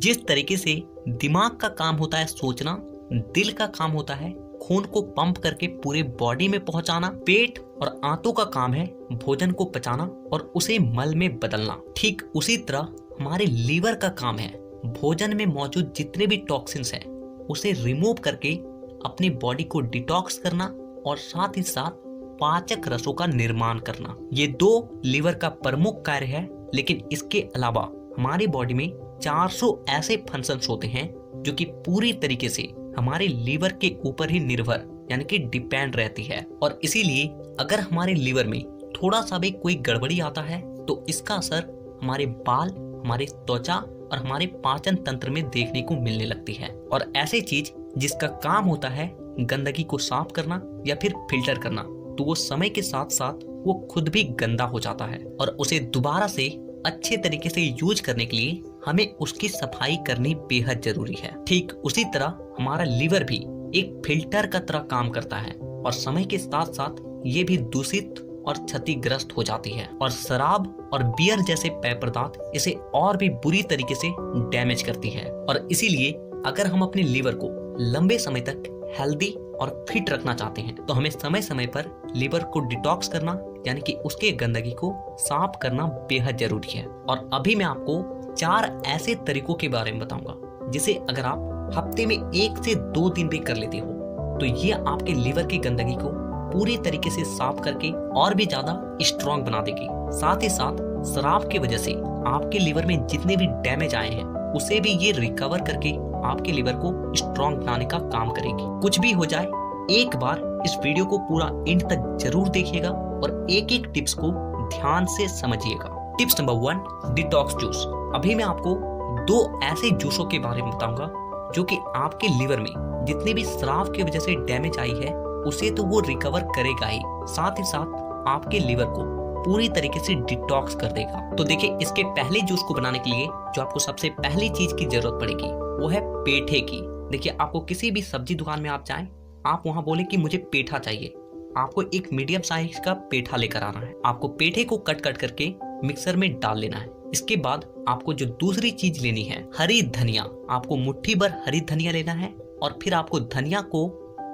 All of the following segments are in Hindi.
जिस तरीके से दिमाग का काम होता है सोचना, दिल का काम होता है खून को पंप करके पूरे बॉडी में पहुंचाना, पेट और आंतों का काम है भोजन को पचाना और उसे मल में बदलना, ठीक उसी तरह हमारे लीवर का काम है भोजन में मौजूद जितने भी टॉक्सिन्स हैं उसे रिमूव करके अपनी बॉडी को डिटॉक्स करना और साथ ही साथ पाचक रसों का निर्माण करना। ये 2 लीवर का प्रमुख कार्य है, लेकिन इसके अलावा हमारी बॉडी में 400 ऐसे फंक्शंस होते हैं जो कि पूरी तरीके से हमारे लीवर के ऊपर ही निर्भर यानी कि डिपेंड रहती है। और इसीलिए अगर हमारे लीवर में थोड़ा सा भी कोई गड़बड़ी आता है तो इसका असर हमारे बाल, हमारी त्वचा और हमारे पाचन तंत्र में देखने को मिलने लगती है। और ऐसी चीज जिसका काम होता है गंदगी को साफ करना या फिर फिल्टर करना, तो वो समय के साथ साथ वो खुद भी गंदा हो जाता है और उसे दोबारा से अच्छे तरीके से यूज करने के लिए हमें उसकी सफाई करनी बेहद जरूरी है। ठीक उसी तरह हमारा लीवर भी एक फिल्टर का तरह काम करता है और समय के साथ साथ ये भी दूषित और क्षतिग्रस्त हो जाती है और शराब और बियर जैसे पेय पदार्थ इसे और भी बुरी तरीके से डैमेज करती है। और इसीलिए अगर हम अपने लीवर को लंबे समय तक हेल्दी और फिट रखना चाहते हैं तो हमें समय समय पर लीवर को डिटॉक्स करना यानी कि उसके गंदगी को साफ करना बेहद जरूरी है। और अभी मैं आपको 4 ऐसे तरीकों के बारे में बताऊंगा जिसे अगर आप हफ्ते में 1 से 2 दिन भी कर लेते हो तो ये आपके लीवर की गंदगी को पूरी तरीके से साफ करके और भी ज्यादा स्ट्रॉन्ग बना देगी। साथ ही साथ शराब की वजह से आपके लीवर में जितने भी डैमेज आए हैं उसे भी ये रिकवर करके आपके लीवर को स्ट्रॉन्ग बनाने का काम करेगी। कुछ भी हो जाए, एक बार इस वीडियो को पूरा एंड तक जरूर देखिएगा और एक एक टिप्स को ध्यान से समझिएगा। Tips number 1, detox juice. अभी मैं आपको 2 ऐसे जूसों के बारे में बताऊंगा जो कि आपके लीवर में जितनी भी शराब की वजह से डैमेज आई है उसे तो वो रिकवर करेगा ही, साथ ही साथ आपके लीवर को पूरी तरीके से डिटॉक्स कर देगा। तो देखिए, इसके पहले जूस को बनाने के लिए जो आपको सबसे पहली चीज की जरूरत पड़ेगी वो है पेठे की। देखिए, आपको किसी भी सब्जी दुकान में आप जाएं, आप वहां बोले कि मुझे पेठा चाहिए, आपको एक मीडियम साइज का पेठा लेकर आना है। आपको पेठे को कट करके मिक्सर में डाल लेना है। इसके बाद आपको जो दूसरी चीज लेनी है, हरी धनिया। आपको मुट्ठी भर हरी धनिया लेना है और फिर आपको धनिया को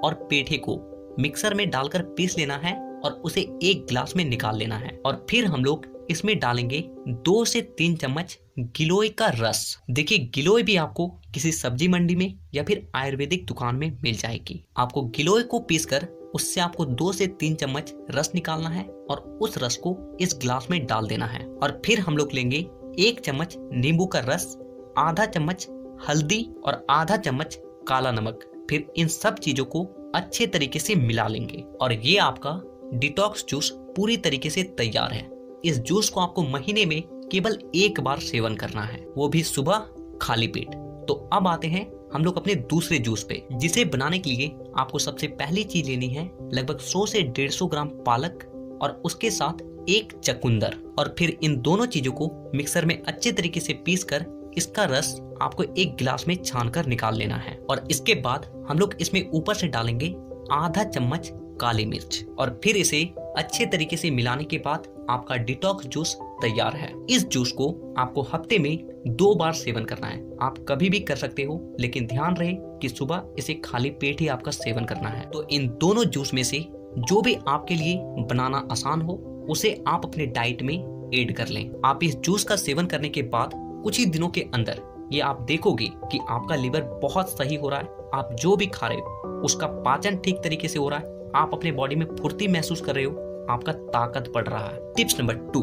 और पेठे को मिक्सर में डालकर पीस लेना है और उसे एक गिलास में निकाल लेना है। और फिर हम लोग इसमें डालेंगे 2 से 3 चम्मच गिलोय का रस। देखिए, गिलोय भी आपको किसी सब्जी मंडी में या फिर आयुर्वेदिक दुकान में मिल जाएगी। आपको गिलोय को पीसकर उससे आपको 2 से 3 चम्मच रस निकालना है और उस रस को इस गिलास में डाल देना है। और फिर हम लोग लेंगे 1 चम्मच नींबू का रस, आधा चम्मच हल्दी और आधा चम्मच काला नमक। फिर इन सब चीजों को अच्छे तरीके से मिला लेंगे और ये आपका डिटॉक्स जूस पूरी तरीके से तैयार है। इस जूस को आपको महीने में केवल 1 बार सेवन करना है, वो भी सुबह खाली पेट। तो अब आते हैं हम लोग अपने दूसरे जूस पे, जिसे बनाने के लिए आपको सबसे पहली चीज लेनी है लगभग 100 से 150 ग्राम पालक और उसके साथ 1 चुकंदर। और फिर इन दोनों चीजों को मिक्सर में अच्छे तरीके से पीस कर इसका रस आपको एक गिलास में छानकर निकाल लेना है। और इसके बाद हम लोग इसमें ऊपर से डालेंगे आधा चम्मच काली मिर्च और फिर इसे अच्छे तरीके से मिलाने के बाद आपका डिटॉक्स जूस तैयार है। इस जूस को आपको हफ्ते में 2 बार सेवन करना है। आप कभी भी कर सकते हो, लेकिन ध्यान रहे कि सुबह इसे खाली पेट ही आपका सेवन करना है। तो इन दोनों जूस में से जो भी आपके लिए बनाना आसान हो उसे आप अपने डाइट में ऐड कर लें। आप इस जूस का सेवन करने के बाद कुछ ही दिनों के अंदर ये आप देखोगे कि आपका लीवर बहुत सही हो रहा है। आप जो भी खा रहे हो उसका पाचन ठीक तरीके से हो रहा है, आप अपने बॉडी में फुर्ती महसूस कर रहे हो, आपका ताकत बढ़ रहा है। टिप्स नंबर 2,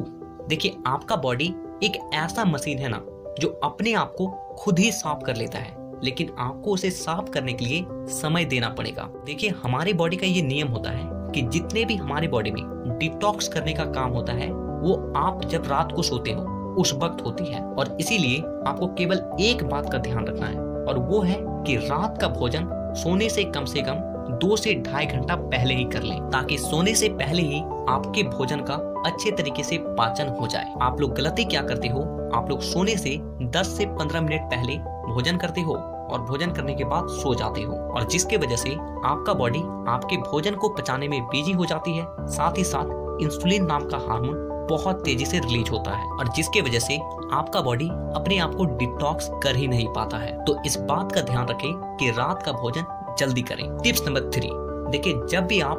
देखिए, आपका बॉडी एक ऐसा मशीन है ना जो अपने आप को खुद ही साफ कर लेता है, लेकिन आपको उसे साफ करने के लिए समय देना पड़ेगा। देखिए, हमारी बॉडी का ये नियम होता है कि जितने भी हमारी बॉडी में डिटॉक्स करने का काम होता है वो आप जब रात को सोते हो उस वक्त होती है। और इसीलिए आपको केवल एक बात का ध्यान रखना है और वो है कि रात का भोजन सोने से कम 2 से 2.5 घंटा पहले ही कर लें, ताकि सोने से पहले ही आपके भोजन का अच्छे तरीके से पाचन हो जाए। आप लोग गलती क्या करते हो, आप लोग सोने से 10 से 15 मिनट पहले भोजन करते हो और भोजन करने के बाद सो जाते हो, और जिसके वजह से आपका बॉडी आपके भोजन को पचाने में बिजी हो जाती है। साथ ही साथ इंसुलिन नाम का हार्मोन बहुत तेजी से रिलीज होता है और जिसके वजह से आपका बॉडी अपने आप को डिटॉक्स कर ही नहीं पाता है। तो इस बात का ध्यान रखें कि रात का भोजन जल्दी करें। टिप्स नंबर 3, देखिए जब भी आप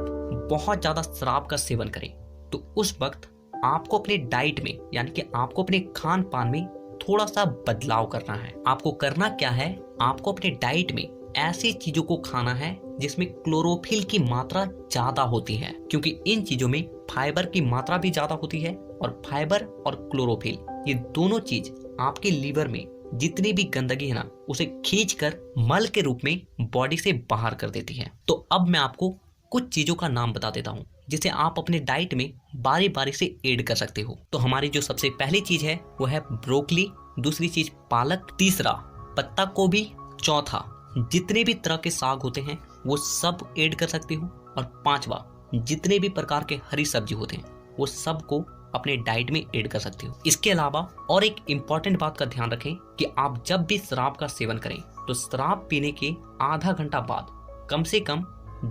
बहुत ज्यादा शराब का सेवन करें तो उस वक्त आपको अपने डाइट में यानी कि आपको अपने खान पान में थोड़ा सा बदलाव करना है। आपको करना क्या है, आपको अपने डाइट में ऐसी चीजों को खाना है जिसमें क्लोरोफिल की मात्रा ज्यादा होती है, क्योंकि इन चीजों में फाइबर की मात्रा भी ज्यादा होती है और फाइबर और क्लोरोफिल ये दोनों चीज आपके लीवर में जितनी भी गंदगी है ना उसे खींचकर मल के रूप में बॉडी से बाहर कर देती है। तो अब मैं आपको कुछ चीजों का नाम बता देता हूँ जिसे आप अपने डाइट में बारी बारी से ऐड कर सकते हो। तो हमारी जो सबसे पहली चीज है वो है ब्रोकली, दूसरी चीज पालक, तीसरा पत्ता गोभी, चौथा जितने भी तरह के साग होते हैं वो सब ऐड कर सकते हो और पांचवा जितने भी प्रकार के हरी सब्जी होते हैं वो सब को अपने डाइट में ऐड कर सकते हो। इसके अलावा और एक इम्पॉर्टेंट बात का ध्यान रखें कि आप जब भी शराब का सेवन करें तो शराब पीने के आधा घंटा बाद कम से कम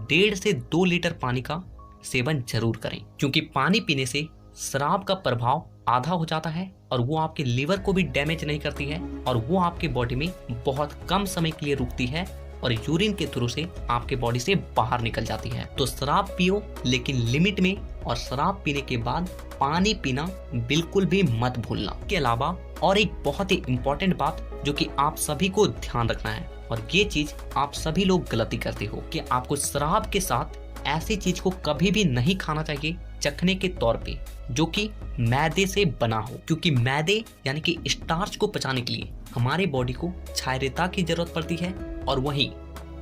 1.5 से 2 लीटर पानी का सेवन जरूर करें, क्योंकि पानी पीने से शराब का प्रभाव आधा हो जाता है और वो आपके लीवर को भी डैमेज नहीं करती है और वो आपके बॉडी में बहुत कम समय के लिए रुकती है और यूरिन के थ्रू से आपके बॉडी से बाहर निकल जाती है। तो शराब पियो लेकिन लिमिट में, और शराब पीने के बाद पानी पीना बिल्कुल भी मत भूलना। इसके अलावा और एक बहुत ही इम्पोर्टेंट बात जो कि आप सभी को ध्यान रखना है, और ये चीज आप सभी लोग गलती करते हो कि आपको शराब के साथ ऐसी चीज को कभी भी नहीं खाना चाहिए चखने के तौर पे जो कि मैदे से बना हो, क्योंकि मैदे यानी कि स्टार्च को पचाने के लिए हमारे बॉडी को क्षारीयता की जरूरत पड़ती है और वहीं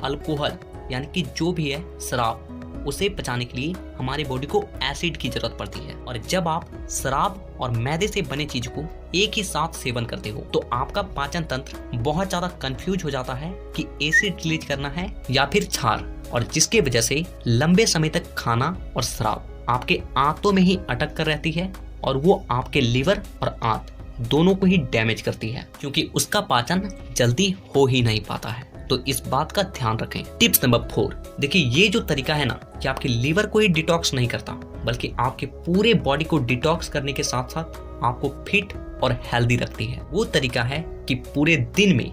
अल्कोहल यानी कि जो भी है शराब उसे पचाने के लिए हमारे बॉडी को एसिड की जरूरत पड़ती है। और जब आप शराब और मैदे से बने चीज को एक ही साथ सेवन करते हो तो आपका पाचन तंत्र बहुत ज्यादा कंफ्यूज हो जाता है कि एसिड रिलीज करना है या फिर क्षार, और जिसके वजह से लंबे समय तक खाना और शराब आपके आंतों में ही अटक कर रहती है और वो आपके लीवर और आंत दोनों को ही डैमेज करती है, क्योंकि उसका पाचन जल्दी हो ही नहीं पाता है। तो इस बात का ध्यान रखें। टिप्स नंबर 4, देखिए ये जो तरीका है ना कि आपके लीवर को ही डिटॉक्स नहीं करता बल्कि आपके पूरे बॉडी को डिटॉक्स करने के साथ साथ आपको फिट और हेल्दी रखती है। वो तरीका है कि पूरे दिन में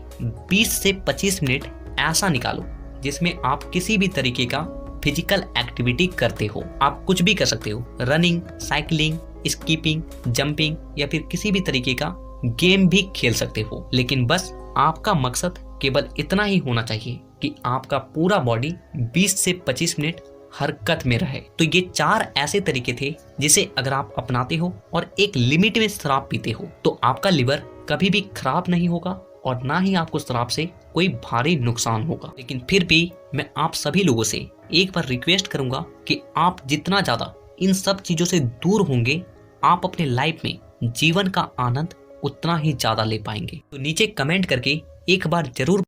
20 से 25 मिनट ऐसा निकालो जिसमें आप किसी भी तरीके का फिजिकल एक्टिविटी करते हो। आप कुछ भी कर सकते हो, रनिंग, साइकिलिंग, स्कीपिंग, जंपिंग या फिर किसी भी तरीके का गेम भी खेल सकते हो, लेकिन बस आपका मकसद केवल इतना ही होना चाहिए कि आपका पूरा बॉडी 20 से 25 मिनट हरकत में रहे। तो ये 4 ऐसे तरीके थे जिसे अगर आप अपनाते हो और एक लिमिट में शराब पीते हो तो आपका लिवर कभी भी खराब नहीं होगा और ना ही आपको शराब से कोई भारी नुकसान होगा। लेकिन फिर भी मैं आप सभी लोगों से एक बार रिक्वेस्ट करूंगा कि आप जितना ज्यादा इन सब चीजों से दूर होंगे आप अपने लाइफ में जीवन का आनंद उतना ही ज्यादा ले पाएंगे। तो नीचे कमेंट करके एक बार जरूर